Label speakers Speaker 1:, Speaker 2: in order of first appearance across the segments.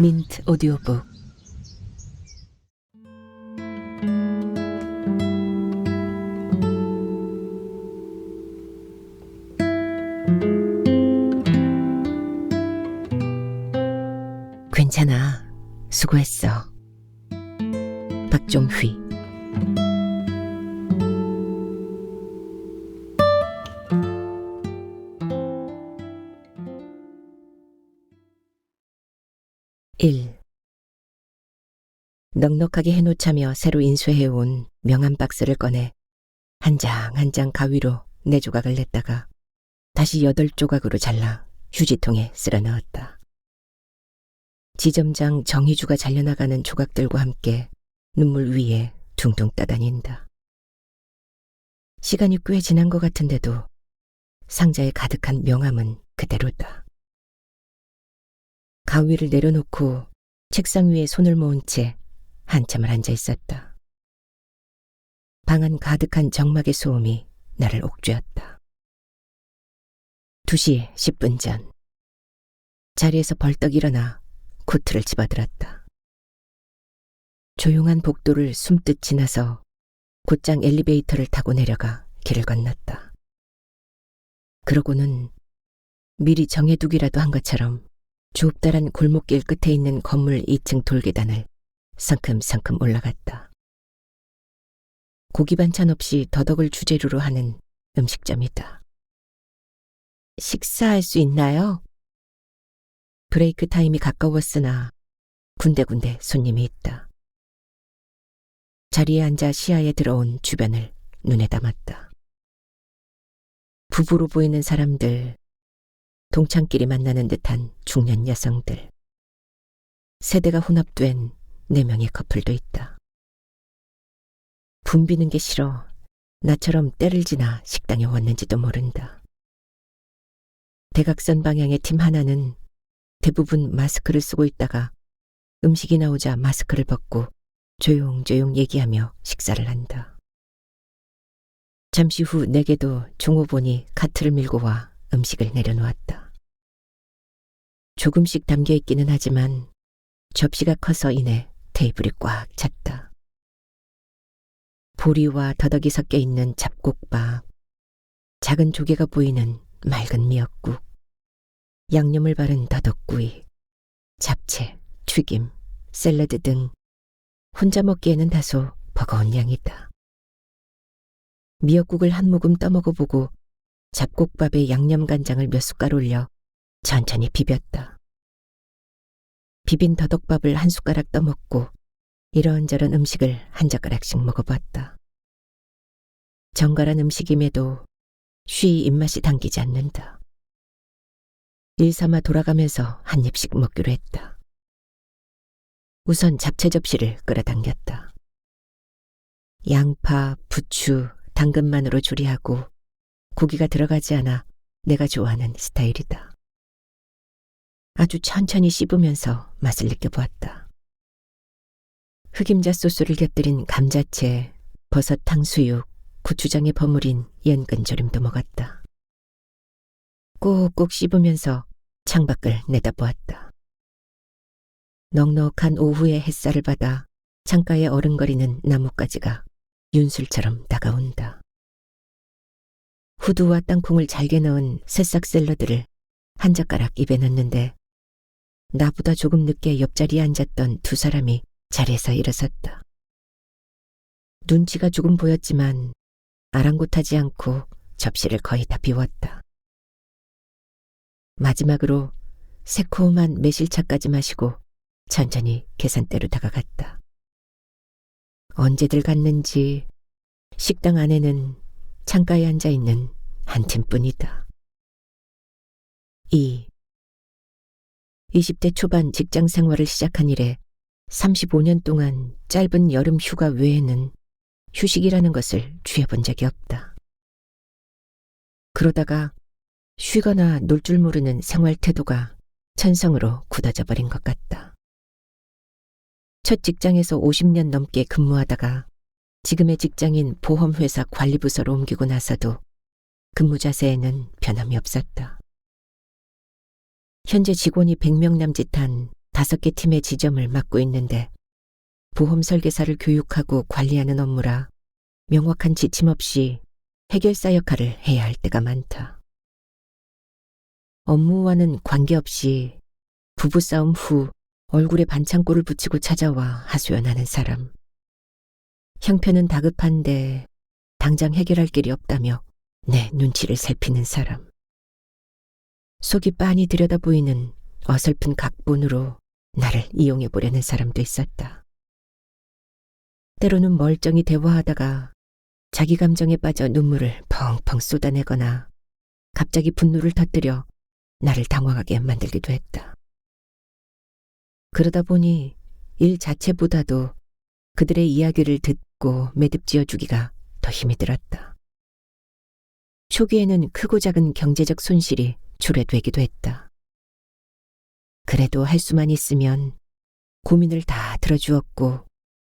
Speaker 1: 민트 오디오북. 괜찮아. 수고했어. 박종휘. 일. 넉넉하게 해놓자며 새로 인쇄해온 명함 박스를 꺼내 한 장 한 장 가위로 4조각을 냈다가 다시 8조각으로 잘라 휴지통에 쓸어 넣었다. 지점장 정희주가 잘려나가는 조각들과 함께 눈물 위에 둥둥 떠다닌다. 시간이 꽤 지난 것 같은데도 상자에 가득한 명함은 그대로다. 가위를 내려놓고 책상 위에 손을 모은 채 한참을 앉아 있었다. 방 안 가득한 정막의 소음이 나를 옥죄었다. 2시 10분 전. 자리에서 벌떡 일어나 코트를 집어들었다. 조용한 복도를 숨듯 지나서 곧장 엘리베이터를 타고 내려가 길을 건넜다. 그러고는 미리 정해두기라도 한 것처럼 좁다란 골목길 끝에 있는 건물 2층 돌계단을 성큼성큼 올라갔다. 고기 반찬 없이 더덕을 주재료로 하는 음식점이다. 식사할 수 있나요? 브레이크 타임이 가까웠으나 군데군데 손님이 있다. 자리에 앉아 시야에 들어온 주변을 눈에 담았다. 부부로 보이는 사람들, 동창끼리 만나는 듯한 중년 여성들, 세대가 혼합된 4명의 커플도 있다. 붐비는 게 싫어 나처럼 때를 지나 식당에 왔는지도 모른다. 대각선 방향의 팀 하나는 대부분 마스크를 쓰고 있다가 음식이 나오자 마스크를 벗고 조용조용 얘기하며 식사를 한다. 잠시 후 내게도 종업원이 카트를 밀고 와 음식을 내려놓았다. 조금씩 담겨있기는 하지만 접시가 커서 인해 테이블이 꽉 찼다. 보리와 더덕이 섞여 있는 잡곡밥, 작은 조개가 보이는 맑은 미역국, 양념을 바른 더덕구이, 잡채, 튀김, 샐러드 등 혼자 먹기에는 다소 버거운 양이다. 미역국을 한 모금 떠먹어보고 잡곡밥에 양념간장을 몇 숟갈 올려 천천히 비볐다. 비빈 더덕밥을 한 숟가락 떠먹고 이런저런 음식을 한 젓가락씩 먹어봤다. 정갈한 음식임에도 쉬이 입맛이 당기지 않는다. 일삼아 돌아가면서 한 입씩 먹기로 했다. 우선 잡채 접시를 끌어당겼다. 양파, 부추, 당근만으로 조리하고 고기가 들어가지 않아 내가 좋아하는 스타일이다. 아주 천천히 씹으면서 맛을 느껴보았다. 흑임자 소스를 곁들인 감자채, 버섯 탕수육, 고추장에 버무린 연근조림도 먹었다. 꼭꼭 씹으면서 창밖을 내다보았다. 넉넉한 오후의 햇살을 받아 창가에 어른거리는 나뭇가지가 윤술처럼 다가온다. 후두와 땅콩을 잘게 넣은 새싹 샐러드를 한 젓가락 입에 넣는데 나보다 조금 늦게 옆자리에 앉았던 2 사람이 자리에서 일어섰다. 눈치가 조금 보였지만 아랑곳하지 않고 접시를 거의 다 비웠다. 마지막으로 새콤한 매실차까지 마시고 천천히 계산대로 다가갔다. 언제들 갔는지 식당 안에는 창가에 앉아있는 한 팀뿐이다. 2. 20대 초반 직장 생활을 시작한 이래 35년 동안 짧은 여름 휴가 외에는 휴식이라는 것을 취해본 적이 없다. 그러다가 쉬거나 놀 줄 모르는 생활 태도가 천성으로 굳어져 버린 것 같다. 첫 직장에서 50년 넘게 근무하다가 지금의 직장인 보험회사 관리부서로 옮기고 나서도 근무 자세에는 변함이 없었다. 현재 직원이 100명 남짓한 5개 팀의 지점을 맡고 있는데 보험 설계사를 교육하고 관리하는 업무라 명확한 지침 없이 해결사 역할을 해야 할 때가 많다. 업무와는 관계없이 부부싸움 후 얼굴에 반창고를 붙이고 찾아와 하소연하는 사람. 형편은 다급한데 당장 해결할 길이 없다며 내 눈치를 살피는 사람. 속이 빤히 들여다 보이는 어설픈 각본으로 나를 이용해보려는 사람도 있었다. 때로는 멀쩡히 대화하다가 자기 감정에 빠져 눈물을 펑펑 쏟아내거나 갑자기 분노를 터뜨려 나를 당황하게 만들기도 했다. 그러다 보니 일 자체보다도 그들의 이야기를 듣고 매듭지어주기가 더 힘이 들었다. 초기에는 크고 작은 경제적 손실이 초래되기도 했다. 그래도 할 수만 있으면 고민을 다 들어주었고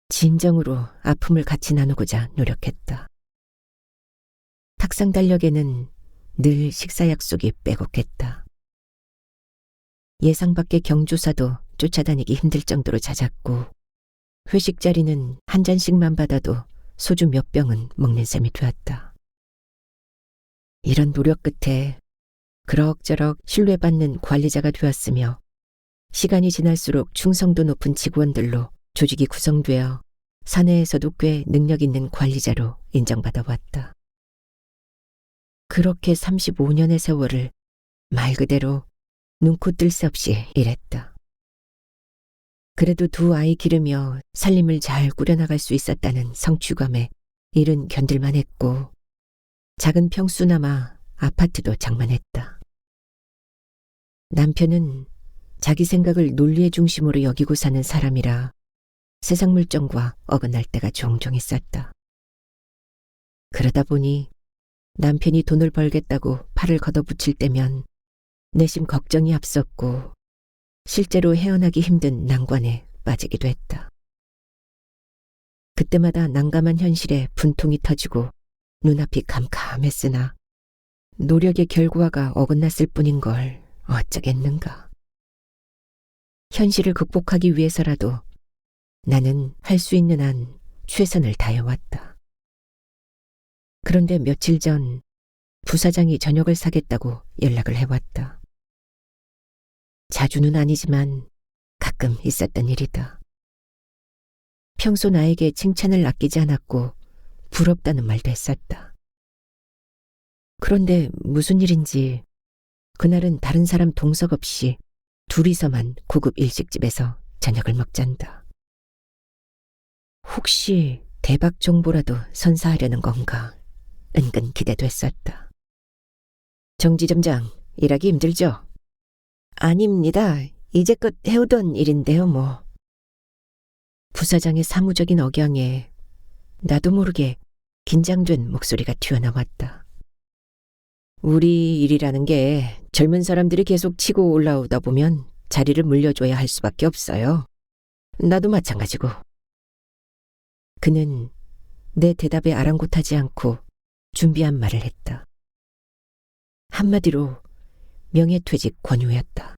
Speaker 1: 진정으로 아픔을 같이 나누고자 노력했다. 탁상 달력에는 늘 식사 약속이 빼곡했다. 예상 밖의 경조사도 쫓아다니기 힘들 정도로 잦았고 회식 자리는 한 잔씩만 받아도 소주 몇 병은 먹는 셈이 되었다. 이런 노력 끝에 그럭저럭 신뢰받는 관리자가 되었으며 시간이 지날수록 충성도 높은 직원들로 조직이 구성되어 사내에서도 꽤 능력 있는 관리자로 인정받아 왔다. 그렇게 35년의 세월을 말 그대로 눈코 뜰 새 없이 일했다. 그래도 2 아이 기르며 살림을 잘 꾸려나갈 수 있었다는 성취감에 일은 견딜만 했고 작은 평수나마 아파트도 장만했다. 남편은 자기 생각을 논리의 중심으로 여기고 사는 사람이라 세상 물정과 어긋날 때가 종종 있었다. 그러다 보니 남편이 돈을 벌겠다고 팔을 걷어붙일 때면 내심 걱정이 앞섰고 실제로 헤어나기 힘든 난관에 빠지기도 했다. 그때마다 난감한 현실에 분통이 터지고 눈앞이 캄캄했으나 노력의 결과가 어긋났을 뿐인 걸 어쩌겠는가. 현실을 극복하기 위해서라도 나는 할 수 있는 한 최선을 다해왔다. 그런데 며칠 전 부사장이 저녁을 사겠다고 연락을 해왔다. 자주는 아니지만 가끔 있었던 일이다. 평소 나에게 칭찬을 아끼지 않았고 부럽다는 말도 했었다. 그런데 무슨 일인지 그날은 다른 사람 동석 없이 둘이서만 고급 일식집에서 저녁을 먹잔다. 혹시 대박 정보라도 선사하려는 건가 은근 기대도 했었다. 정지점장, 일하기 힘들죠? 아닙니다. 이제껏 해오던 일인데요, 뭐. 부사장의 사무적인 억양에 나도 모르게 긴장된 목소리가 튀어나왔다. 우리 일이라는 게 젊은 사람들이 계속 치고 올라오다 보면 자리를 물려줘야 할 수밖에 없어요. 나도 마찬가지고. 그는 내 대답에 아랑곳하지 않고 준비한 말을 했다. 한마디로 명예퇴직 권유였다.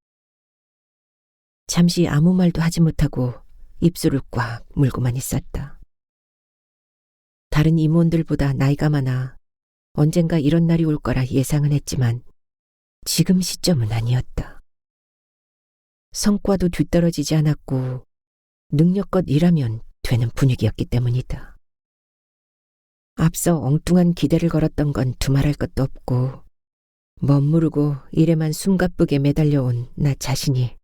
Speaker 1: 잠시 아무 말도 하지 못하고 입술을 꽉 물고만 있었다. 다른 임원들보다 나이가 많아 언젠가 이런 날이 올 거라 예상은 했지만 지금 시점은 아니었다. 성과도 뒤떨어지지 않았고 능력껏 일하면 되는 분위기였기 때문이다. 앞서 엉뚱한 기대를 걸었던 건 두말할 것도 없고 멋모르고 일에만 숨가쁘게 매달려온 나 자신이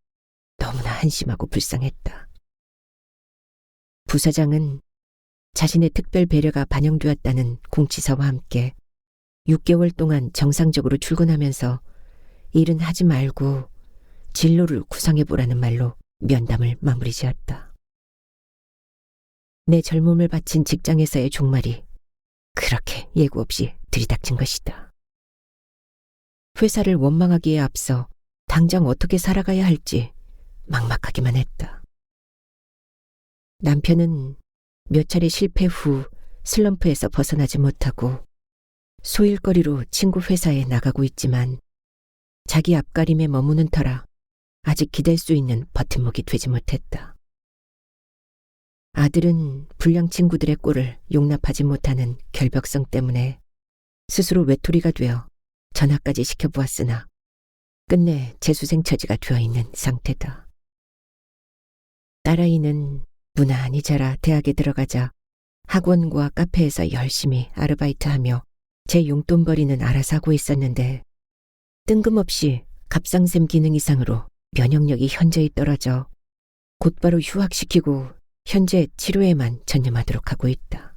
Speaker 1: 너무나 한심하고 불쌍했다. 부사장은 자신의 특별 배려가 반영되었다는 공지서와 함께 6개월 동안 정상적으로 출근하면서 일은 하지 말고 진로를 구상해보라는 말로 면담을 마무리 지었다. 내 젊음을 바친 직장에서의 종말이 그렇게 예고 없이 들이닥친 것이다. 회사를 원망하기에 앞서 당장 어떻게 살아가야 할지 막막하기만 했다. 남편은 몇 차례 실패 후 슬럼프에서 벗어나지 못하고 소일거리로 친구 회사에 나가고 있지만 자기 앞가림에 머무는 터라 아직 기댈 수 있는 버팀목이 되지 못했다. 아들은 불량 친구들의 꼴을 용납하지 못하는 결벽성 때문에 스스로 외톨이가 되어 전학까지 시켜보았으나 끝내 재수생 처지가 되어 있는 상태다. 딸아이는 무난히 자라 대학에 들어가자 학원과 카페에서 열심히 아르바이트하며 제 용돈벌이는 알아서 하고 있었는데 뜬금없이 갑상샘 기능 이상으로 면역력이 현저히 떨어져 곧바로 휴학시키고 현재 치료에만 전념하도록 하고 있다.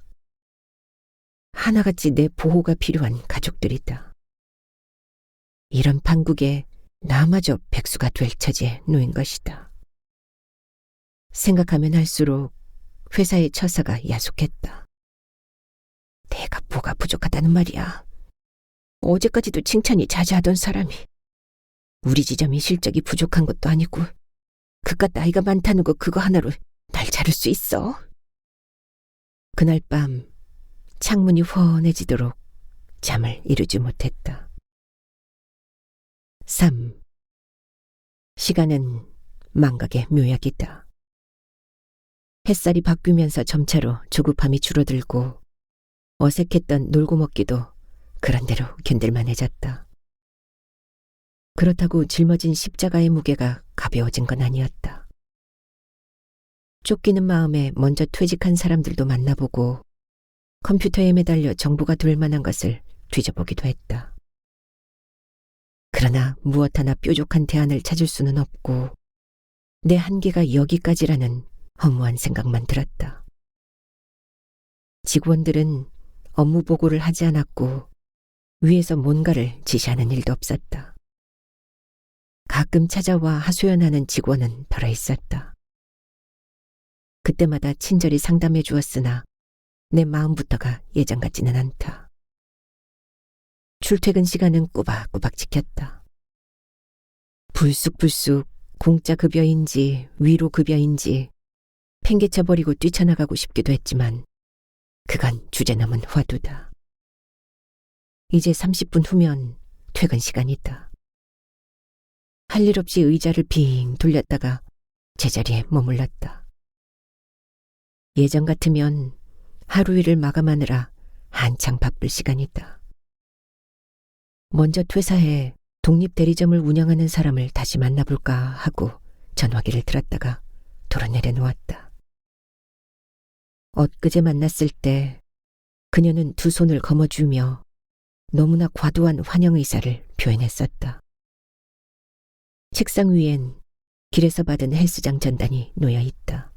Speaker 1: 하나같이 내 보호가 필요한 가족들이다. 이런 판국에 나마저 백수가 될 처지에 놓인 것이다. 생각하면 할수록 회사의 처사가 야속했다. 내가 뭐가 부족하다는 말이야. 어제까지도 칭찬이 자자하던 사람이 우리 지점이 실적이 부족한 것도 아니고 그깟 나이가 많다는 거 그거 하나로 날 자를 수 있어? 그날 밤 창문이 훤해지도록 잠을 이루지 못했다. 3. 시간은 망각의 묘약이다. 햇살이 바뀌면서 점차로 조급함이 줄어들고 어색했던 놀고 먹기도 그런대로 견딜만해졌다. 그렇다고 짊어진 십자가의 무게가 가벼워진 건 아니었다. 쫓기는 마음에 먼저 퇴직한 사람들도 만나보고 컴퓨터에 매달려 정보가 될 만한 것을 뒤져보기도 했다. 그러나 무엇 하나 뾰족한 대안을 찾을 수는 없고 내 한계가 여기까지라는 허무한 생각만 들었다. 직원들은 업무 보고를 하지 않았고 위에서 뭔가를 지시하는 일도 없었다. 가끔 찾아와 하소연하는 직원은 덜어 있었다. 그때마다 친절히 상담해 주었으나 내 마음부터가 예전 같지는 않다. 출퇴근 시간은 꼬박꼬박 지켰다. 불쑥불쑥 공짜 급여인지 위로 급여인지 팽개쳐버리고 뛰쳐나가고 싶기도 했지만 그건 주제넘은 화두다. 이제 30분 후면 퇴근 시간이다. 할 일 없이 의자를 빙 돌렸다가 제자리에 머물렀다. 예전 같으면 하루 일을 마감하느라 한창 바쁠 시간이다. 먼저 퇴사해 독립대리점을 운영하는 사람을 다시 만나볼까 하고 전화기를 들었다가 도로 내려놓았다. 엊그제 만났을 때 그녀는 두 손을 거머쥐며 너무나 과도한 환영 의사를 표현했었다. 책상 위엔 길에서 받은 헬스장 전단이 놓여 있다.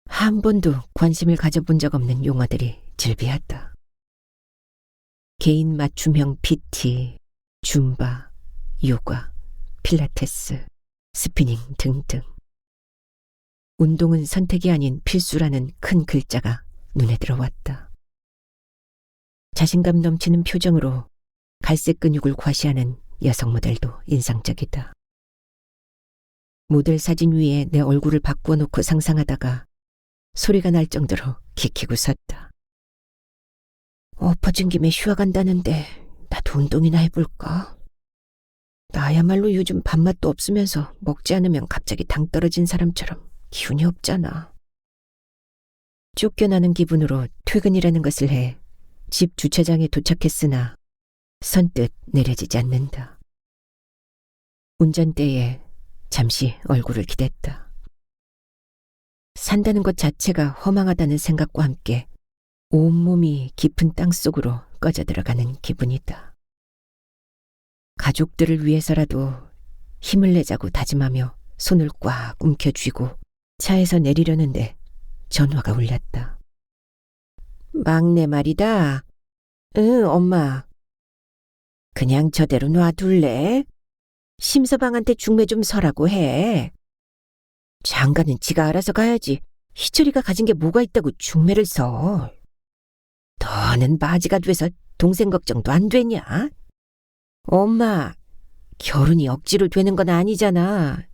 Speaker 1: 한 번도 관심을 가져본 적 없는 용어들이 즐비하다. 개인 맞춤형 PT, 줌바, 요가, 필라테스, 스피닝 등등. 운동은 선택이 아닌 필수라는 큰 글자가 눈에 들어왔다. 자신감 넘치는 표정으로 갈색 근육을 과시하는 여성 모델도 인상적이다. 모델 사진 위에 내 얼굴을 바꾸어 놓고 상상하다가 소리가 날 정도로 기키고 섰다. 엎어진 김에 휴학한다는데 나도 운동이나 해볼까? 나야말로 요즘 밥맛도 없으면서 먹지 않으면 갑자기 당 떨어진 사람처럼 기운이 없잖아. 쫓겨나는 기분으로 퇴근이라는 것을 해 집 주차장에 도착했으나 선뜻 내려지지 않는다. 운전대에 잠시 얼굴을 기댔다. 산다는 것 자체가 허망하다는 생각과 함께 온몸이 깊은 땅속으로 꺼져 들어가는 기분이다. 가족들을 위해서라도 힘을 내자고 다짐하며 손을 꽉 움켜쥐고 차에서 내리려는데 전화가 울렸다. 막내 말이다. 응, 엄마. 그냥 저대로 놔둘래? 심서방한테 중매 좀 서라고 해. 장가는 지가 알아서 가야지. 희철이가 가진 게 뭐가 있다고 중매를 서. 너는 바지가 돼서 동생 걱정도 안 되냐? 엄마, 결혼이 억지로 되는 건 아니잖아.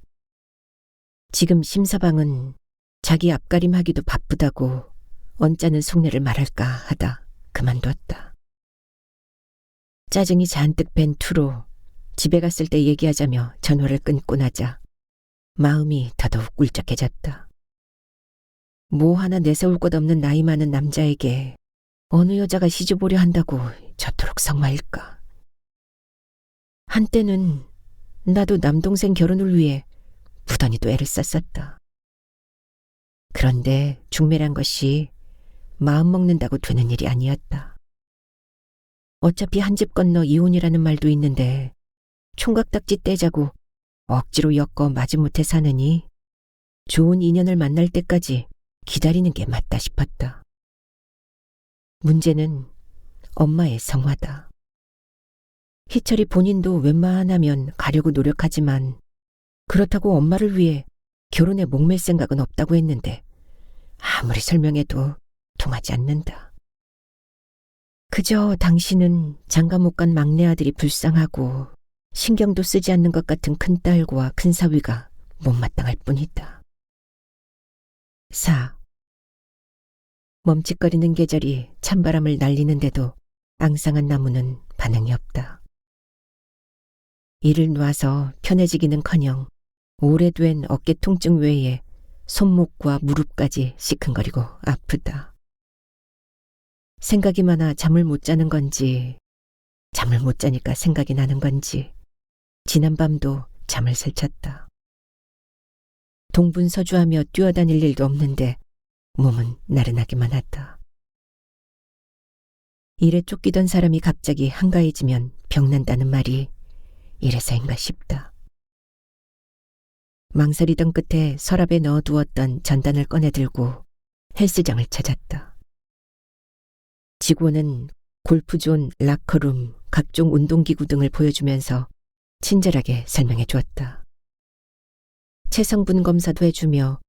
Speaker 1: 지금 심서방은 자기 앞가림하기도 바쁘다고 언짢은 속내를 말할까 하다 그만뒀다. 짜증이 잔뜩 밴 투로 집에 갔을 때 얘기하자며 전화를 끊고 나자 마음이 더더욱 울적해졌다. 뭐 하나 내세울 것 없는 나이 많은 남자에게 어느 여자가 시집오려 한다고 저토록 성마일까. 한때는 나도 남동생 결혼을 위해 부단히도 애를 썼었다. 그런데 중매란 것이 마음 먹는다고 되는 일이 아니었다. 어차피 한 집 건너 이혼이라는 말도 있는데 총각딱지 떼자고 억지로 엮어 마지못해 사느니 좋은 인연을 만날 때까지 기다리는 게 맞다 싶었다. 문제는 엄마의 성화다. 희철이 본인도 웬만하면 가려고 노력하지만 그렇다고 엄마를 위해 결혼에 목맬 생각은 없다고 했는데 아무리 설명해도 통하지 않는다. 그저 당신은 장가 못 간 막내 아들이 불쌍하고 신경도 쓰지 않는 것 같은 큰딸과 큰사위가 못마땅할 뿐이다. 4. 멈칫거리는 계절이 찬바람을 날리는데도 앙상한 나무는 반응이 없다. 이를 놔서 편해지기는커녕 오래된 어깨 통증 외에 손목과 무릎까지 시큰거리고 아프다. 생각이 많아 잠을 못 자는 건지, 잠을 못 자니까 생각이 나는 건지 지난밤도 잠을 설쳤다. 동분서주하며 뛰어다닐 일도 없는데 몸은 나른하기만 하다. 일에 쫓기던 사람이 갑자기 한가해지면 병난다는 말이 이래서인가 싶다. 망설이던 끝에 서랍에 넣어두었던 전단을 꺼내들고 헬스장을 찾았다. 직원은 골프존, 라커룸, 각종 운동기구 등을 보여주면서 친절하게 설명해 주었다. 체성분 검사도 해주며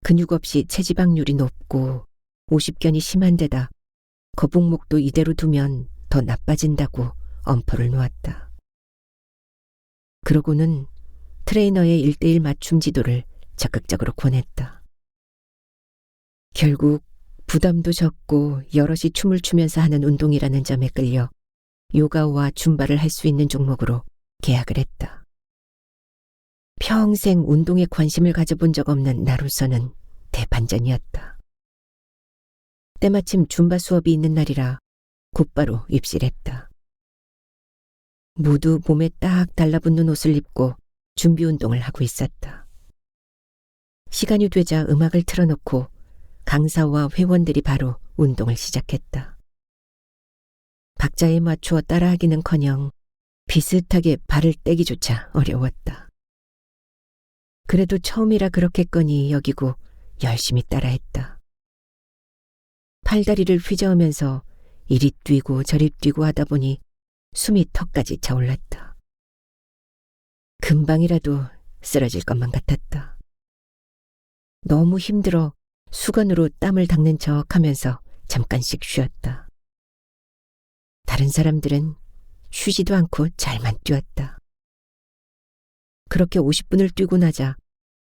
Speaker 1: 근육 없이 체지방률이 높고 오십견이 심한 데다 거북목도 이대로 두면 더 나빠진다고 엄포를 놓았다. 그러고는 트레이너의 1:1 맞춤 지도를 적극적으로 권했다. 결국 부담도 적고 여럿이 춤을 추면서 하는 운동이라는 점에 끌려 요가와 줌바를 할 수 있는 종목으로 계약을 했다. 평생 운동에 관심을 가져본 적 없는 나로서는 대반전이었다. 때마침 줌바 수업이 있는 날이라 곧바로 입실했다. 모두 몸에 딱 달라붙는 옷을 입고 준비 운동을 하고 있었다. 시간이 되자 음악을 틀어놓고 강사와 회원들이 바로 운동을 시작했다. 박자에 맞추어 따라하기는커녕 비슷하게 발을 떼기조차 어려웠다. 그래도 처음이라 그렇겠거니 여기고 열심히 따라했다. 팔다리를 휘저으면서 이리 뛰고 저리 뛰고 하다 보니 숨이 턱까지 차올랐다. 금방이라도 쓰러질 것만 같았다. 너무 힘들어 수건으로 땀을 닦는 척 하면서 잠깐씩 쉬었다. 다른 사람들은 쉬지도 않고 잘만 뛰었다. 그렇게 50분을 뛰고 나자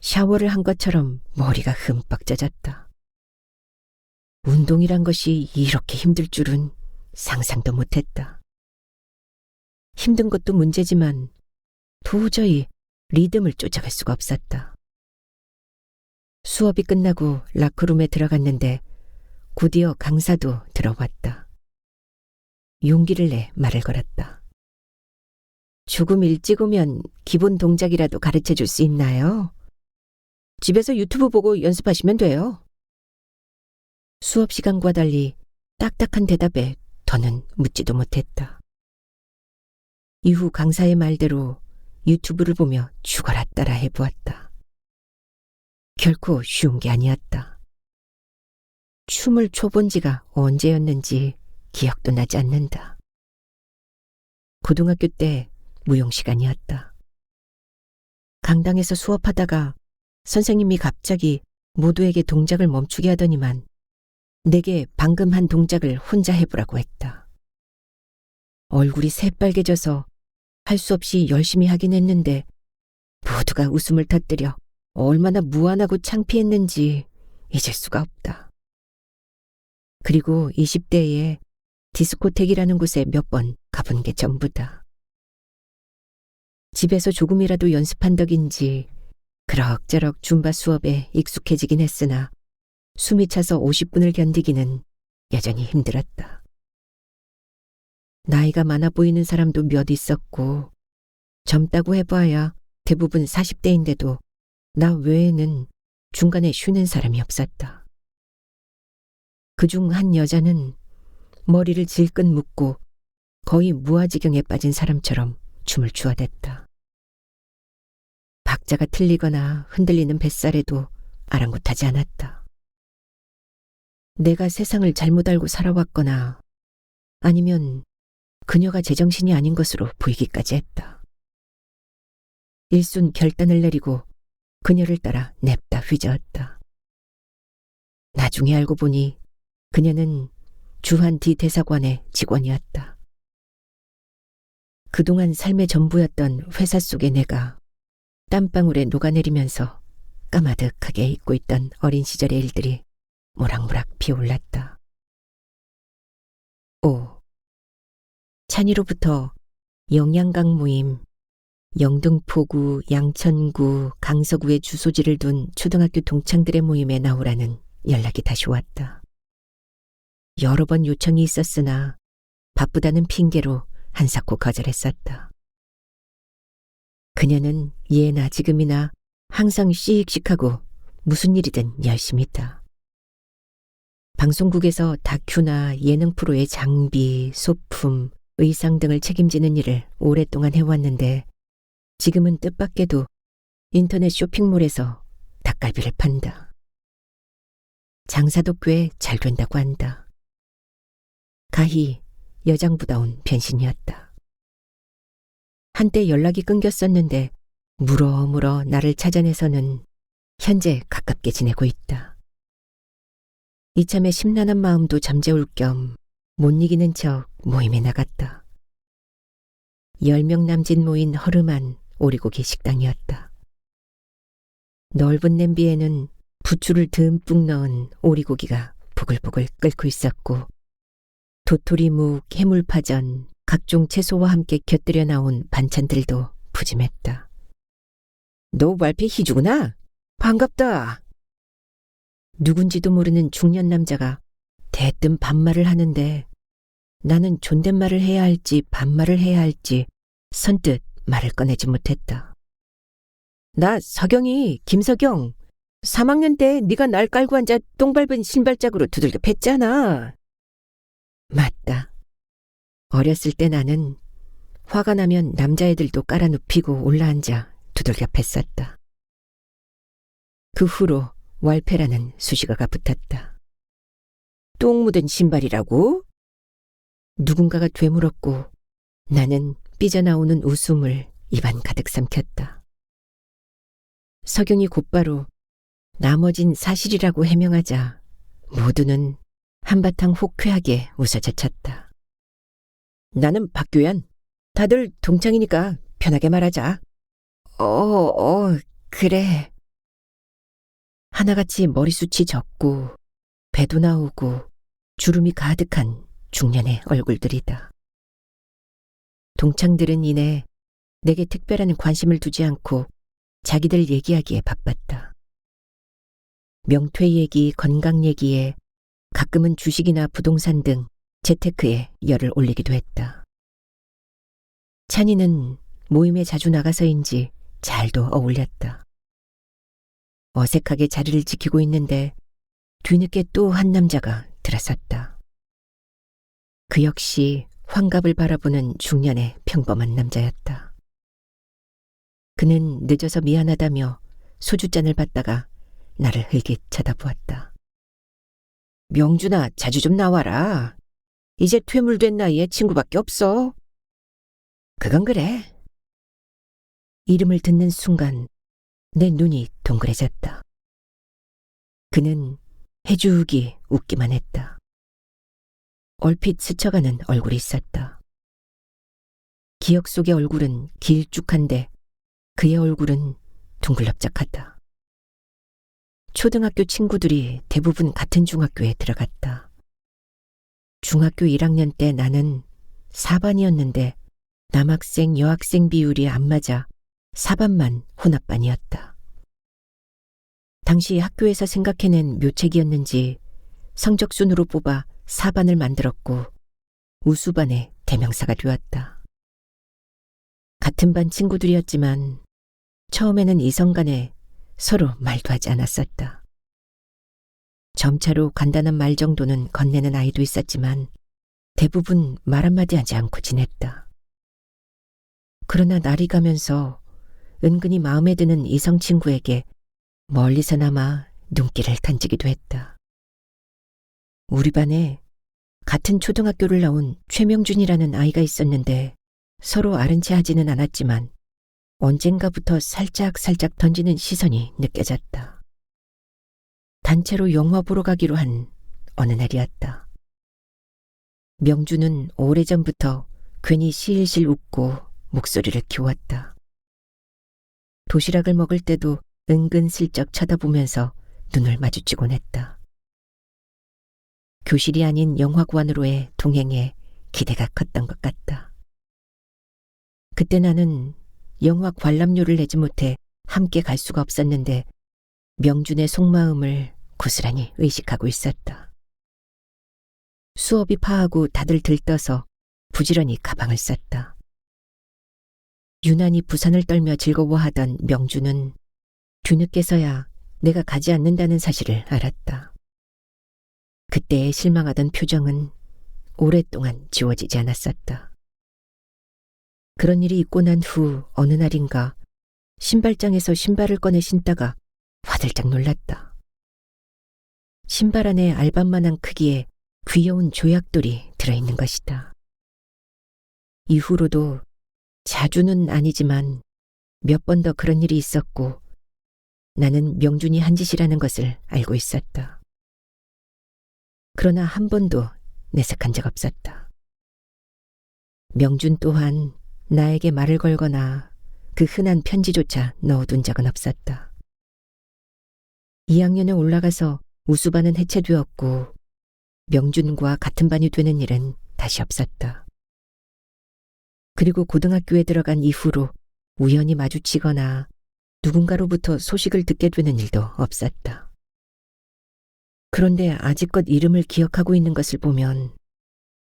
Speaker 1: 샤워를 한 것처럼 머리가 흠뻑 젖었다. 운동이란 것이 이렇게 힘들 줄은 상상도 못했다. 힘든 것도 문제지만 도저히 리듬을 쫓아갈 수가 없었다. 수업이 끝나고 라커룸에 들어갔는데 곧이어 강사도 들어왔다. 용기를 내 말을 걸었다. 조금 일찍 오면 기본 동작이라도 가르쳐 줄 수 있나요? 집에서 유튜브 보고 연습하시면 돼요. 수업 시간과 달리 딱딱한 대답에 더는 묻지도 못했다. 이후 강사의 말대로 유튜브를 보며 죽어라 따라 해보았다. 결코 쉬운 게 아니었다. 춤을 춰본 지가 언제였는지 기억도 나지 않는다. 고등학교 때 무용 시간이었다. 강당에서 수업하다가 선생님이 갑자기 모두에게 동작을 멈추게 하더니만 내게 방금 한 동작을 혼자 해보라고 했다. 얼굴이 새빨개져서 할 수 없이 열심히 하긴 했는데 모두가 웃음을 터뜨려 얼마나 무안하고 창피했는지 잊을 수가 없다. 그리고 20대에 디스코텍이라는 곳에 몇 번 가본 게 전부다. 집에서 조금이라도 연습한 덕인지 그럭저럭 줌바 수업에 익숙해지긴 했으나 숨이 차서 50분을 견디기는 여전히 힘들었다. 나이가 많아 보이는 사람도 몇 있었고 젊다고 해봐야 대부분 40대인데도 나 외에는 중간에 쉬는 사람이 없었다. 그중 한 여자는 머리를 질끈 묶고 거의 무아지경에 빠진 사람처럼 춤을 추어댔다. 박자가 틀리거나 흔들리는 뱃살에도 아랑곳하지 않았다. 내가 세상을 잘못 알고 살아왔거나 아니면 그녀가 제정신이 아닌 것으로 보이기까지 했다. 일순 결단을 내리고 그녀를 따라 냅다 휘저었다. 나중에 알고 보니 그녀는 주한디 대사관의 직원이었다. 그동안 삶의 전부였던 회사 속의 내가 땀방울에 녹아내리면서 까마득하게 잊고 있던 어린 시절의 일들이 모락모락 피어올랐다. 5. 찬이로부터 영양강 모임, 영등포구, 양천구, 강서구의 주소지를 둔 초등학교 동창들의 모임에 나오라는 연락이 다시 왔다. 여러 번 요청이 있었으나 바쁘다는 핑계로 한사코 거절했었다. 그녀는 예나 지금이나 항상 씩씩하고 무슨 일이든 열심히 했다. 방송국에서 다큐나 예능 프로의 장비, 소품, 의상 등을 책임지는 일을 오랫동안 해왔는데 지금은 뜻밖에도 인터넷 쇼핑몰에서 닭갈비를 판다. 장사도 꽤 잘 된다고 한다. 가히 여장부다운 변신이었다. 한때 연락이 끊겼었는데 물어물어 나를 찾아내서는 현재 가깝게 지내고 있다. 이참에 심란한 마음도 잠재울 겸 못 이기는 척 모임에 나갔다. 10명 남짓 모인 허름한 오리고기 식당이었다. 넓은 냄비에는 부추를 듬뿍 넣은 오리고기가 보글보글 끓고 있었고 도토리묵, 해물파전, 각종 채소와 함께 곁들여 나온 반찬들도 푸짐했다. 너 왈페 희주구나? 반갑다. 누군지도 모르는 중년 남자가 대뜸 반말을 하는데 나는 존댓말을 해야 할지 반말을 해야 할지 선뜻 말을 꺼내지 못했다. 나 서경이, 김서경. 3학년 때 네가 날 깔고 앉아 똥 밟은 신발짝으로 두들겨 팼잖아. 맞다. 어렸을 때 나는 화가 나면 남자애들도 깔아눕히고 올라앉아 두들겨 팼었다. 그 후로 왈페라는 수식어가 붙었다. 똥 묻은 신발이라고? 누군가가 되물었고 나는 삐져나오는 웃음을 입안 가득 삼켰다. 서경이 곧바로 나머진 사실이라고 해명하자 모두는 한바탕 호쾌하게 웃어젖혔다. 나는 박규현. 다들 동창이니까 편하게 말하자. 그래. 하나같이 머리숱이 젖고 배도 나오고 주름이 가득한 중년의 얼굴들이다. 동창들은 이내 내게 특별한 관심을 두지 않고 자기들 얘기하기에 바빴다. 명퇴 얘기, 건강 얘기에 가끔은 주식이나 부동산 등 재테크에 열을 올리기도 했다. 찬이는 모임에 자주 나가서인지 잘도 어울렸다. 어색하게 자리를 지키고 있는데 뒤늦게 또 한 남자가 들어섰다. 그 역시 환갑을 바라보는 중년의 평범한 남자였다. 그는 늦어서 미안하다며 소주잔을 받다가 나를 흘깃 쳐다보았다. 명준아, 자주 좀 나와라. 이제 퇴물된 나이에 친구밖에 없어. 그건 그래. 이름을 듣는 순간 내 눈이 동그래졌다. 그는 해주기 웃기만 했다. 얼핏 스쳐가는 얼굴이 있었다. 기억 속의 얼굴은 길쭉한데 그의 얼굴은 둥글럽적하다. 초등학교 친구들이 대부분 같은 중학교에 들어갔다. 중학교 1학년 때 나는 4반이었는데 남학생, 여학생 비율이 안 맞아 4반만 혼합반이었다. 당시 학교에서 생각해낸 묘책이었는지 성적순으로 뽑아 4반을 만들었고 우수반의 대명사가 되었다. 같은 반 친구들이었지만 처음에는 이성 간에 서로 말도 하지 않았었다. 점차로 간단한 말 정도는 건네는 아이도 있었지만 대부분 말 한마디 하지 않고 지냈다. 그러나 날이 가면서 은근히 마음에 드는 이성 친구에게 멀리서나마 눈길을 던지기도 했다. 우리 반에 같은 초등학교를 나온 최명준이라는 아이가 있었는데 서로 아는 체 하지는 않았지만 언젠가부터 살짝 던지는 시선이 느껴졌다. 단체로 영화 보러 가기로 한 어느 날이었다. 명준은 오래전부터 괜히 실실 웃고 목소리를 키웠다. 도시락을 먹을 때도 은근슬쩍 쳐다보면서 눈을 마주치곤 했다. 교실이 아닌 영화관으로의 동행에 기대가 컸던 것 같다. 그때 나는 영화 관람료를 내지 못해 함께 갈 수가 없었는데 명준의 속마음을 고스란히 의식하고 있었다. 수업이 파하고 다들 들떠서 부지런히 가방을 쌌다. 유난히 부산을 떨며 즐거워하던 명준은 뒤늦게서야 내가 가지 않는다는 사실을 알았다. 그때의 실망하던 표정은 오랫동안 지워지지 않았었다. 그런 일이 있고 난 후 어느 날인가 신발장에서 신발을 꺼내 신다가 화들짝 놀랐다. 신발 안에 알밤만한 크기의 귀여운 조약돌이 들어있는 것이다. 이후로도 자주는 아니지만 몇 번 더 그런 일이 있었고 나는 명준이 한 짓이라는 것을 알고 있었다. 그러나 한 번도 내색한 적 없었다. 명준 또한 나에게 말을 걸거나 그 흔한 편지조차 넣어둔 적은 없었다. 2학년에 올라가서 우수반은 해체되었고 명준과 같은 반이 되는 일은 다시 없었다. 그리고 고등학교에 들어간 이후로 우연히 마주치거나 누군가로부터 소식을 듣게 되는 일도 없었다. 그런데 아직껏 이름을 기억하고 있는 것을 보면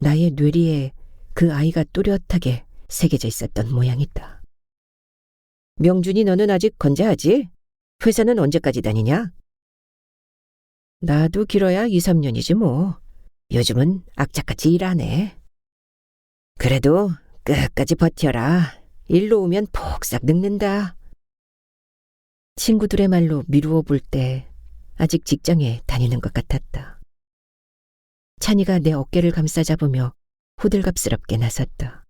Speaker 1: 나의 뇌리에 그 아이가 또렷하게 새겨져 있었던 모양이다. 명준이 너는 아직 건재하지? 회사는 언제까지 다니냐? 나도 길어야 2, 3년이지 뭐. 요즘은 악착같이 일하네. 그래도 끝까지 버텨라. 일로 오면 폭삭 늙는다. 친구들의 말로 미루어 볼 때 아직 직장에 다니는 것 같았다. 찬이가 내 어깨를 감싸잡으며 호들갑스럽게 나섰다.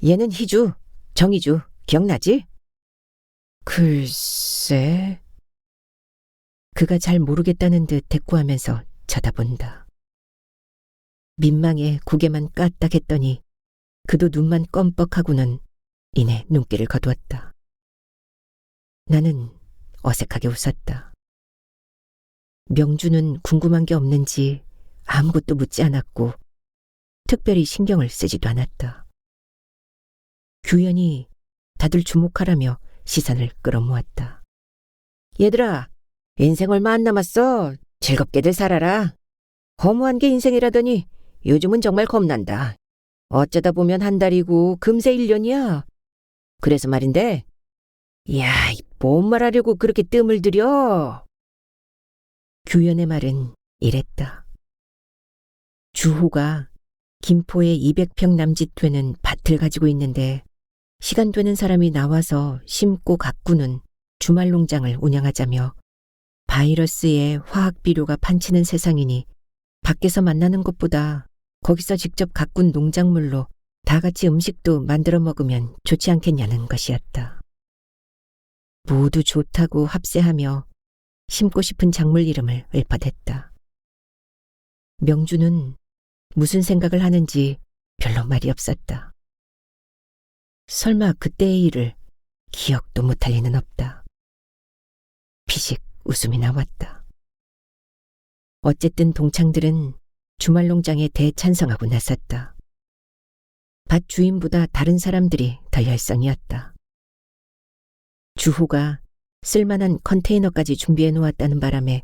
Speaker 1: 얘는 희주, 정희주, 기억나지? 글쎄... 그가 잘 모르겠다는 듯 대꾸하면서 쳐다본다. 민망해 고개만 까딱 했더니 그도 눈만 껌뻑하고는 이내 눈길을 거두었다. 나는 어색하게 웃었다. 명준은 궁금한 게 없는지 아무것도 묻지 않았고 특별히 신경을 쓰지도 않았다. 규현이 다들 주목하라며 시선을 끌어모았다. 얘들아, 인생 얼마 안 남았어. 즐겁게들 살아라. 허무한 게 인생이라더니 요즘은 정말 겁난다. 어쩌다 보면 한 달이고 금세 1년이야. 그래서 말인데, 야, 뭔 말하려고 그렇게 뜸을 들여? 규현의 말은 이랬다. 주호가 김포에 200평 남짓 되는 밭을 가지고 있는데 시간 되는 사람이 나와서 심고 가꾸는 주말 농장을 운영하자며 바이러스에 화학 비료가 판치는 세상이니 밖에서 만나는 것보다 거기서 직접 가꾼 농작물로 다 같이 음식도 만들어 먹으면 좋지 않겠냐는 것이었다. 모두 좋다고 합세하며 심고 싶은 작물 이름을 읊어댔다. 명준은 무슨 생각을 하는지 별로 말이 없었다. 설마 그때의 일을 기억도 못할 리는 없다. 피식 웃음이 나왔다. 어쨌든 동창들은 주말 농장에 대찬성하고 나섰다. 밭 주인보다 다른 사람들이 더 열성이었다. 주호가 쓸만한 컨테이너까지 준비해 놓았다는 바람에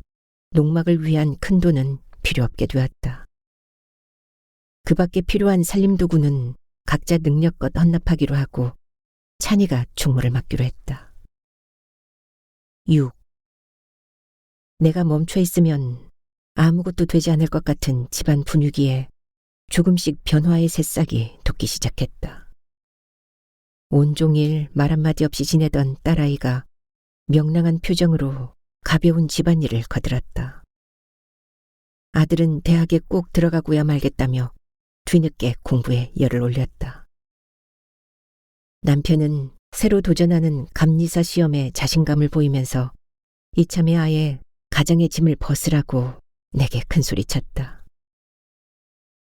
Speaker 1: 농막을 위한 큰 돈은 필요 없게 되었다. 그 밖에 필요한 살림도구는 각자 능력껏 헌납하기로 하고 찬이가 충무를 맡기로 했다. 6. 내가 멈춰 있으면 아무것도 되지 않을 것 같은 집안 분위기에 조금씩 변화의 새싹이 돋기 시작했다. 온종일 말 한마디 없이 지내던 딸아이가 명랑한 표정으로 가벼운 집안일을 거들었다. 아들은 대학에 꼭 들어가고야 말겠다며 뒤늦게 공부에 열을 올렸다. 남편은 새로 도전하는 감리사 시험에 자신감을 보이면서 이참에 아예 가정의 짐을 벗으라고 내게 큰소리쳤다.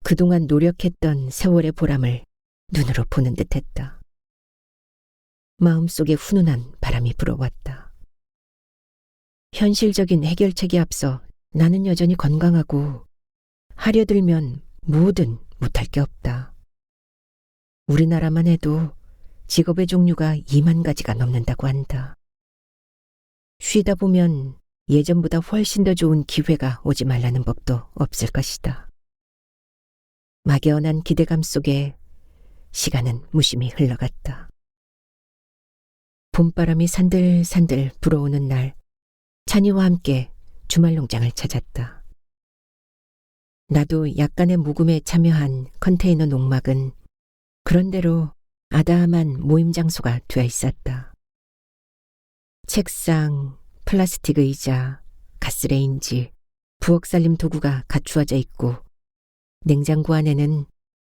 Speaker 1: 그동안 노력했던 세월의 보람을 눈으로 보는 듯했다. 마음속에 훈훈한 바람이 불어왔다. 현실적인 해결책에 앞서 나는 여전히 건강하고 하려들면 뭐든 못할 게 없다. 우리나라만 해도 직업의 종류가 2만 가지가 넘는다고 한다. 쉬다 보면 예전보다 훨씬 더 좋은 기회가 오지 말라는 법도 없을 것이다. 막연한 기대감 속에 시간은 무심히 흘러갔다. 봄바람이 산들산들 불어오는 날, 찬이와 함께 주말 농장을 찾았다. 나도 약간의 모금에 참여한 컨테이너 농막은 그런대로 아담한 모임 장소가 되어 있었다. 책상, 플라스틱 의자, 가스레인지, 부엌 살림 도구가 갖추어져 있고 냉장고 안에는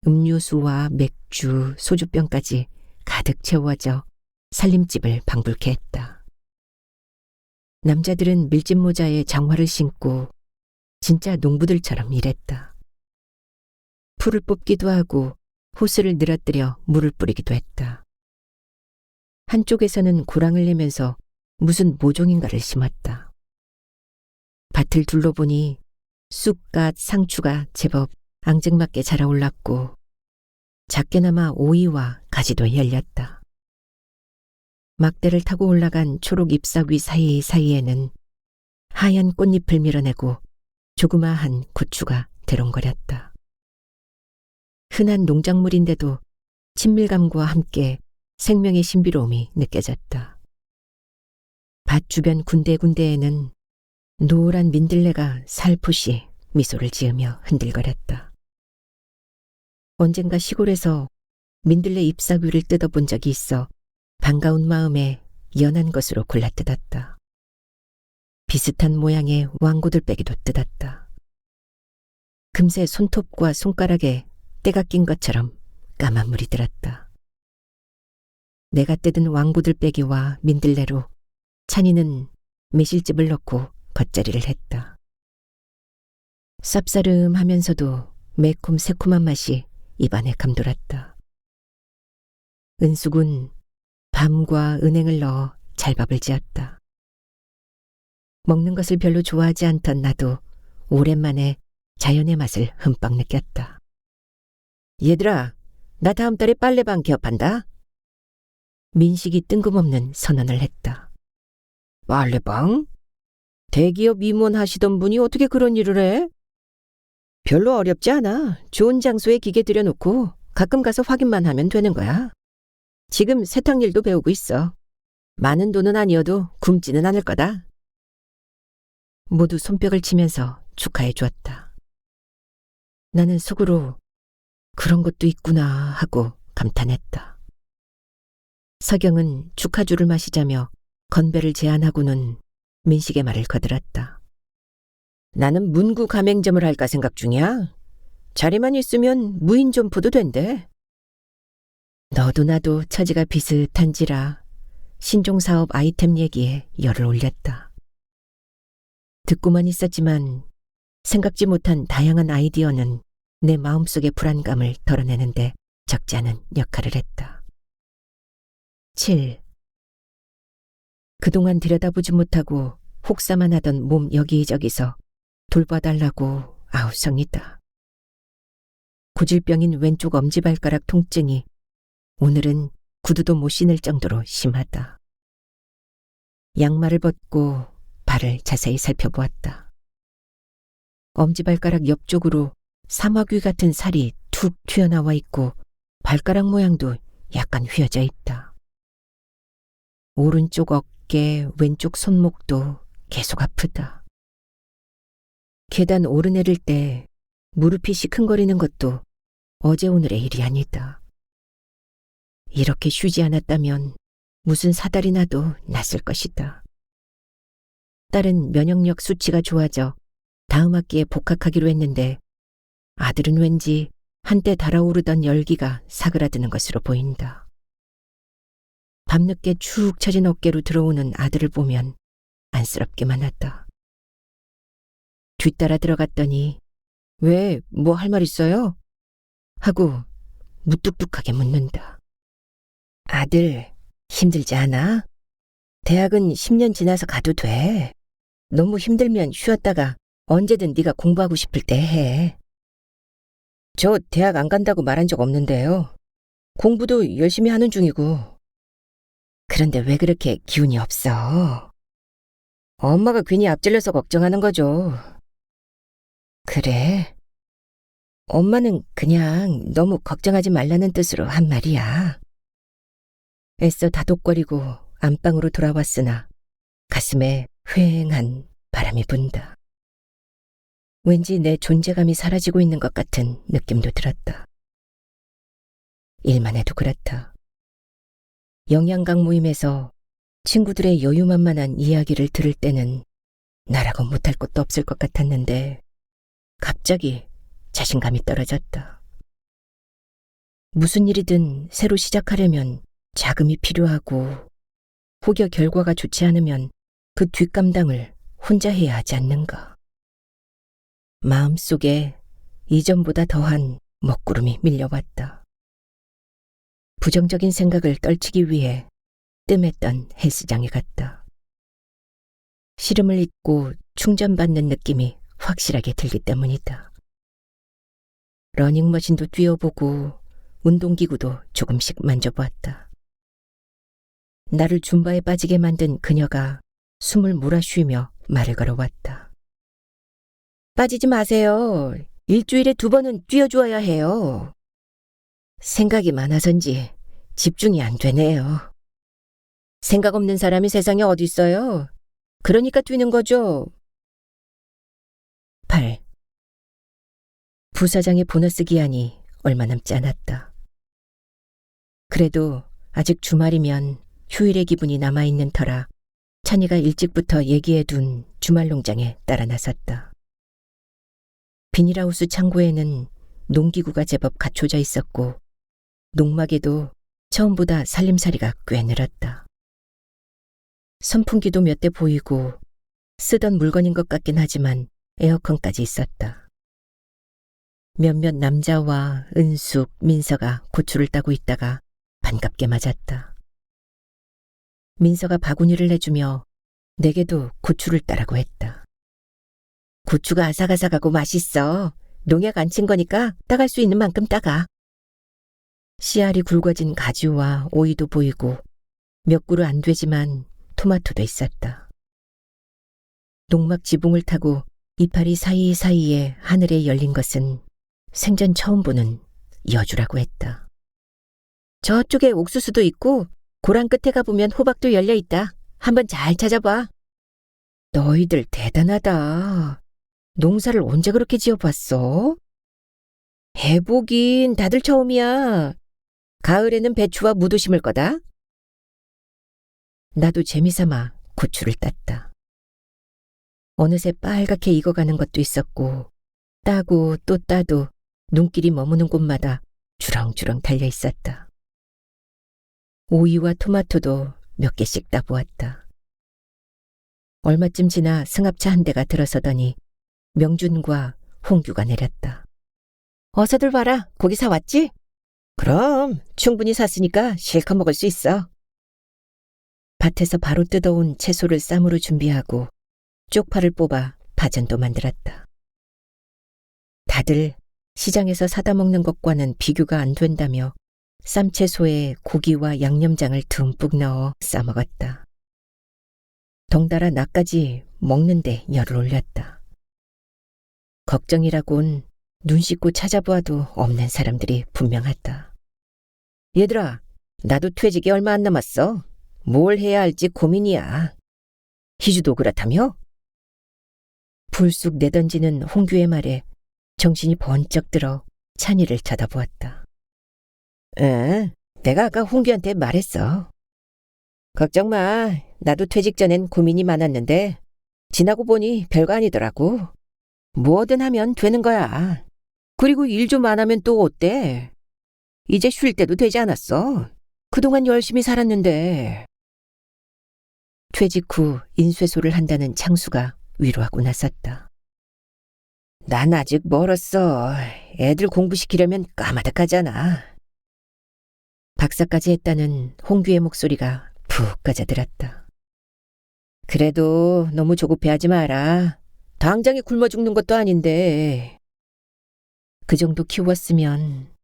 Speaker 1: 음료수와 맥주, 소주병까지 가득 채워져 살림집을 방불케 했다. 남자들은 밀짚 모자에 장화를 신고 진짜 농부들처럼 일했다. 풀을 뽑기도 하고 호스를 늘어뜨려 물을 뿌리기도 했다. 한쪽에서는 고랑을 내면서 무슨 모종인가를 심었다. 밭을 둘러보니 쑥갓, 상추가 제법 앙증맞게 자라올랐고 작게나마 오이와 가지도 열렸다. 막대를 타고 올라간 초록 잎사귀 사이사이에는 하얀 꽃잎을 밀어내고 조그마한 고추가 대롱거렸다. 흔한 농작물인데도 친밀감과 함께 생명의 신비로움이 느껴졌다. 밭 주변 군데군데에는 노란 민들레가 살포시 미소를 지으며 흔들거렸다. 언젠가 시골에서 민들레 잎사귀를 뜯어본 적이 있어 반가운 마음에 연한 것으로 골라 뜯었다. 비슷한 모양의 왕고들빼기도 뜯었다. 금세 손톱과 손가락에 때가 낀 것처럼 까만 물이 들었다. 내가 뜯은 왕고들빼기와 민들레로 찬이는 매실즙을 넣고 겉절이를 했다. 쌉싸름하면서도 매콤 새콤한 맛이 입안에 감돌았다. 은숙은 밤과 은행을 넣어 찰밥을 지었다. 먹는 것을 별로 좋아하지 않던 나도 오랜만에 자연의 맛을 흠뻑 느꼈다. 얘들아, 나 다음 달에 빨래방 개업한다. 민식이 뜬금없는 선언을 했다. 빨래방? 대기업 임원 하시던 분이 어떻게 그런 일을 해? 별로 어렵지 않아. 좋은 장소에 기계 들여놓고 가끔 가서 확인만 하면 되는 거야. 지금 세탁일도 배우고 있어. 많은 돈은 아니어도 굶지는 않을 거다. 모두 손뼉을 치면서 축하해 주었다. 나는 속으로 그런 것도 있구나 하고 감탄했다. 서경은 축하주를 마시자며 건배를 제안하고는 민식의 말을 거들었다. 나는 문구 가맹점을 할까 생각 중이야. 자리만 있으면 무인 점포도 된대. 너도 나도 처지가 비슷한지라 신종사업 아이템 얘기에 열을 올렸다. 듣고만 있었지만 생각지 못한 다양한 아이디어는 내 마음속의 불안감을 덜어내는데 적지 않은 역할을 했다. 7. 그동안 들여다보지 못하고 혹사만 하던 몸 여기저기서 돌봐달라고 아우성이다. 고질병인 왼쪽 엄지발가락 통증이 오늘은 구두도 못 신을 정도로 심하다. 양말을 벗고 발을 자세히 살펴보았다. 엄지발가락 옆쪽으로 사마귀 같은 살이 툭 튀어나와 있고 발가락 모양도 약간 휘어져 있다. 오른쪽 어깨, 왼쪽 손목도 계속 아프다. 계단 오르내릴 때 무릎이 시큰거리는 것도 어제 오늘의 일이 아니다. 이렇게 쉬지 않았다면 무슨 사달이 나도 났을 것이다. 딸은 면역력 수치가 좋아져 다음 학기에 복학하기로 했는데 아들은 왠지 한때 달아오르던 열기가 사그라드는 것으로 보인다. 밤늦게 축 처진 어깨로 들어오는 아들을 보면 안쓰럽기만 하다. 뒤따라 들어갔더니 왜, 뭐 할 말 있어요? 하고 무뚝뚝하게 묻는다. 아들, 힘들지 않아? 대학은 10년 지나서 가도 돼. 너무 힘들면 쉬었다가 언제든 네가 공부하고 싶을 때 해. 저 대학 안 간다고 말한 적 없는데요. 공부도 열심히 하는 중이고. 그런데 왜 그렇게 기운이 없어? 엄마가 괜히 앞질러서 걱정하는 거죠. 그래? 엄마는 그냥 너무 걱정하지 말라는 뜻으로 한 말이야. 애써 다독거리고 안방으로 돌아왔으나 가슴에 휑한 바람이 분다. 왠지 내 존재감이 사라지고 있는 것 같은 느낌도 들었다. 일만 해도 그렇다. 영양강 모임에서 친구들의 여유만만한 이야기를 들을 때는 나라고 못할 것도 없을 것 같았는데 갑자기 자신감이 떨어졌다. 무슨 일이든 새로 시작하려면 자금이 필요하고 혹여 결과가 좋지 않으면 그 뒷감당을 혼자 해야 하지 않는가. 마음속에 이전보다 더한 먹구름이 밀려왔다. 부정적인 생각을 떨치기 위해 뜸했던 헬스장에 갔다. 시름을 잊고 충전받는 느낌이 확실하게 들기 때문이다. 러닝머신도 뛰어보고 운동기구도 조금씩 만져보았다. 나를 줌바에 빠지게 만든 그녀가 숨을 몰아쉬며 말을 걸어왔다. 빠지지 마세요. 일주일에 2번은 뛰어주어야 해요. 생각이 많아서인지 집중이 안 되네요. 생각 없는 사람이 세상에 어디 있어요? 그러니까 뛰는 거죠. 8. 부사장의 보너스 기한이 얼마 남지 않았다. 그래도 아직 주말이면 휴일의 기분이 남아있는 터라 찬이가 일찍부터 얘기해둔 주말 농장에 따라 나섰다. 비닐하우스 창고에는 농기구가 제법 갖춰져 있었고 농막에도 처음보다 살림살이가 꽤 늘었다. 선풍기도 몇 대 보이고 쓰던 물건인 것 같긴 하지만 에어컨까지 있었다. 몇몇 남자와 은숙, 민서가 고추를 따고 있다가 반갑게 맞았다. 민서가 바구니를 내주며 내게도 고추를 따라고 했다. 고추가 아삭아삭하고 맛있어. 농약 안 친 거니까 따갈 수 있는 만큼 따가. 씨알이 굵어진 가지와 오이도 보이고 몇 그루 안 되지만 토마토도 있었다. 농막 지붕을 타고 이파리 사이사이에 하늘에 열린 것은 생전 처음 보는 여주라고 했다. 저쪽에 옥수수도 있고 고랑 끝에 가보면 호박도 열려있다. 한번 잘 찾아봐. 너희들 대단하다. 농사를 언제 그렇게 지어봤어? 해보긴 다들 처음이야. 가을에는 배추와 무도 심을 거다. 나도 재미삼아 고추를 땄다. 어느새 빨갛게 익어가는 것도 있었고 따고 또 따도 눈길이 머무는 곳마다 주렁주렁 달려 있었다. 오이와 토마토도 몇 개씩 따보았다. 얼마쯤 지나 승합차 한 대가 들어서더니 명준과 홍규가 내렸다. 어서들 봐라. 고기 사왔지? 그럼 충분히 샀으니까 실컷 먹을 수 있어. 밭에서 바로 뜯어온 채소를 쌈으로 준비하고 쪽파를 뽑아 파전도 만들었다. 다들 시장에서 사다 먹는 것과는 비교가 안 된다며 쌈채소에 고기와 양념장을 듬뿍 넣어 싸먹었다. 덩달아 나까지 먹는데 열을 올렸다. 걱정이라곤 눈 씻고 찾아보아도 없는 사람들이 분명하다. 얘들아, 나도 퇴직이 얼마 안 남았어. 뭘 해야 할지 고민이야. 희주도 그렇다며? 불쑥 내던지는 홍규의 말에 정신이 번쩍 들어 찬이를 쳐다보았다. 응, 내가 아까 홍규한테 말했어. 걱정 마. 나도 퇴직 전엔 고민이 많았는데 지나고 보니 별거 아니더라고. 뭐든 하면 되는 거야. 그리고 일 좀 안 하면 또 어때? 이제 쉴 때도 되지 않았어. 그동안 열심히 살았는데. 퇴직 후 인쇄소를 한다는 창수가 위로하고 나섰다. 난 아직 멀었어. 애들 공부시키려면 까마득하잖아. 박사까지 했다는 홍규의 목소리가 푹 꺼져들었다. 그래도 너무 조급해하지 마라. 당장에 굶어 죽는 것도 아닌데. 그 정도 키웠으면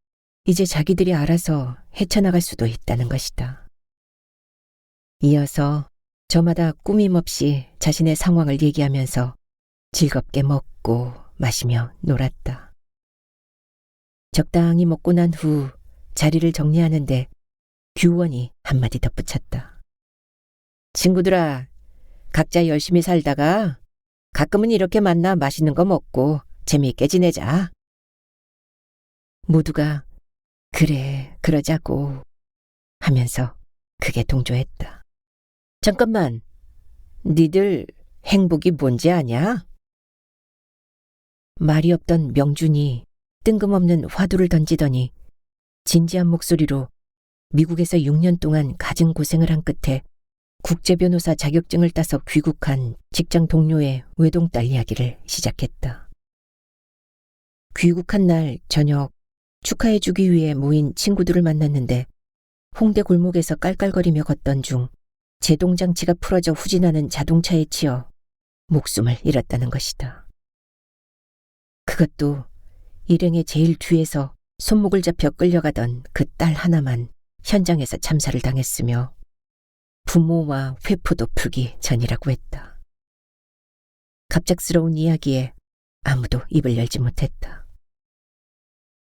Speaker 1: 이제 자기들이 알아서 헤쳐나갈 수도 있다는 것이다. 이어서 저마다 꾸밈없이 자신의 상황을 얘기하면서 즐겁게 먹고 마시며 놀았다. 적당히 먹고 난 후 자리를 정리하는데 규원이 한마디 덧붙였다. 친구들아, 각자 열심히 살다가 가끔은 이렇게 만나 맛있는 거 먹고 재미있게 지내자. 모두가 그래, 그러자고 하면서 크게 동조했다. 잠깐만, 니들 행복이 뭔지 아냐? 말이 없던 명준이 뜬금없는 화두를 던지더니 진지한 목소리로 미국에서 6년 동안 가진 고생을 한 끝에 국제변호사 자격증을 따서 귀국한 직장 동료의 외동딸 이야기를 시작했다. 귀국한 날 저녁 축하해주기 위해 모인 친구들을 만났는데 홍대 골목에서 깔깔거리며 걷던 중 제동장치가 풀어져 후진하는 자동차에 치여 목숨을 잃었다는 것이다. 그것도 일행의 제일 뒤에서 손목을 잡혀 끌려가던 그 딸 하나만 현장에서 참사를 당했으며 부모와 회포도 풀기 전이라고 했다. 갑작스러운 이야기에 아무도 입을 열지 못했다.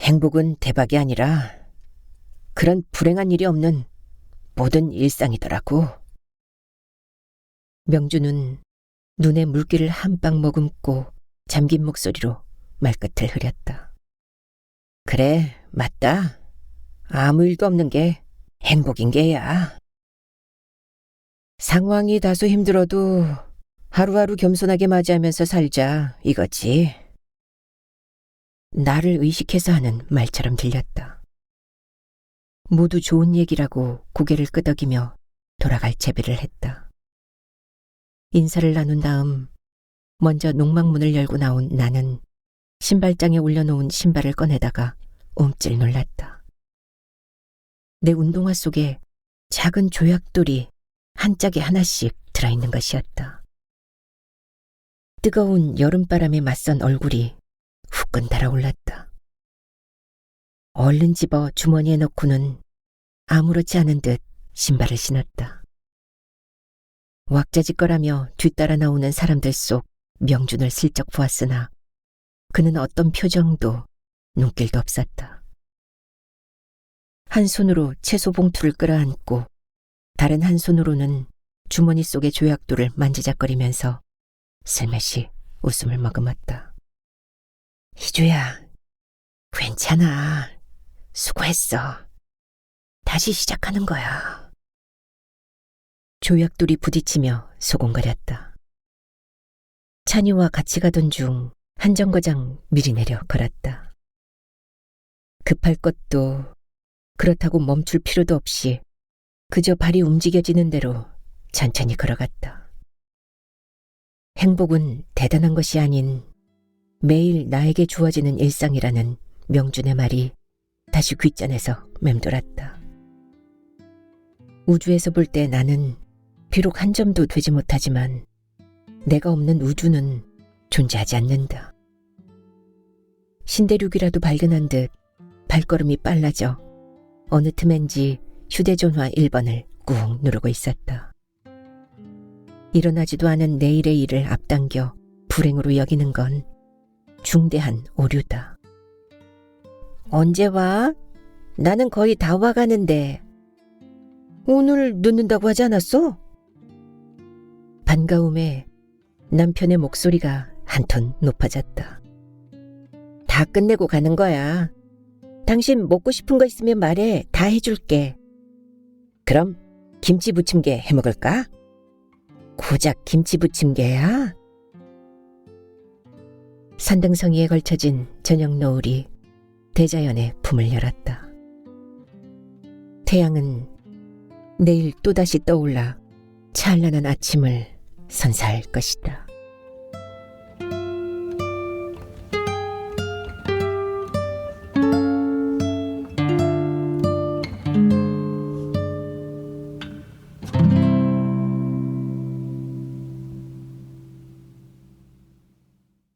Speaker 1: 행복은 대박이 아니라 그런 불행한 일이 없는 모든 일상이더라고. 명주는 눈에 물기를 한 방 머금고 잠긴 목소리로 말끝을 흐렸다. 그래, 맞다. 아무 일도 없는 게 행복인 게야. 상황이 다소 힘들어도 하루하루 겸손하게 맞이하면서 살자, 이거지. 나를 의식해서 하는 말처럼 들렸다. 모두 좋은 얘기라고 고개를 끄덕이며 돌아갈 채비를 했다. 인사를 나눈 다음 먼저 농막문을 열고 나온 나는 신발장에 올려놓은 신발을 꺼내다가 옴찔 놀랐다. 내 운동화 속에 작은 조약돌이 한 짝에 하나씩 들어있는 것이었다. 뜨거운 여름바람에 맞선 얼굴이 후끈 달아올랐다. 얼른 집어 주머니에 넣고는 아무렇지 않은 듯 신발을 신었다. 왁자지껄하며 뒤따라 나오는 사람들 속 명준을 슬쩍 보았으나 그는 어떤 표정도 눈길도 없었다. 한 손으로 채소 봉투를 끌어안고 다른 한 손으로는 주머니 속의 조약돌을 만지작거리면서 슬며시 웃음을 머금었다. 희주야, 괜찮아. 수고했어. 다시 시작하는 거야. 조약돌이 부딪히며 소곤거렸다. 찬이와 같이 가던 중 한 정거장 미리 내려 걸었다. 급할 것도 그렇다고 멈출 필요도 없이 그저 발이 움직여지는 대로 천천히 걸어갔다. 행복은 대단한 것이 아닌 매일 나에게 주어지는 일상이라는 명준의 말이 다시 귓전에서 맴돌았다. 우주에서 볼 때 나는 비록 한 점도 되지 못하지만 내가 없는 우주는 존재하지 않는다. 신대륙이라도 발견한 듯 발걸음이 빨라져 어느 틈엔지 휴대전화 1번을 꾹 누르고 있었다. 일어나지도 않은 내일의 일을 앞당겨 불행으로 여기는 건 중대한 오류다. 언제 와? 나는 거의 다 와가는데. 오늘 늦는다고 하지 않았어? 반가움에 남편의 목소리가 한 톤 높아졌다. 다 끝내고 가는 거야. 당신 먹고 싶은 거 있으면 말해. 다 해줄게. 그럼 김치 부침개 해먹을까? 고작 김치 부침개야? 산등성이에 걸쳐진 저녁 노을이 대자연의 품을 열었다. 태양은 내일 또다시 떠올라 찬란한 아침을 선사할 것이다.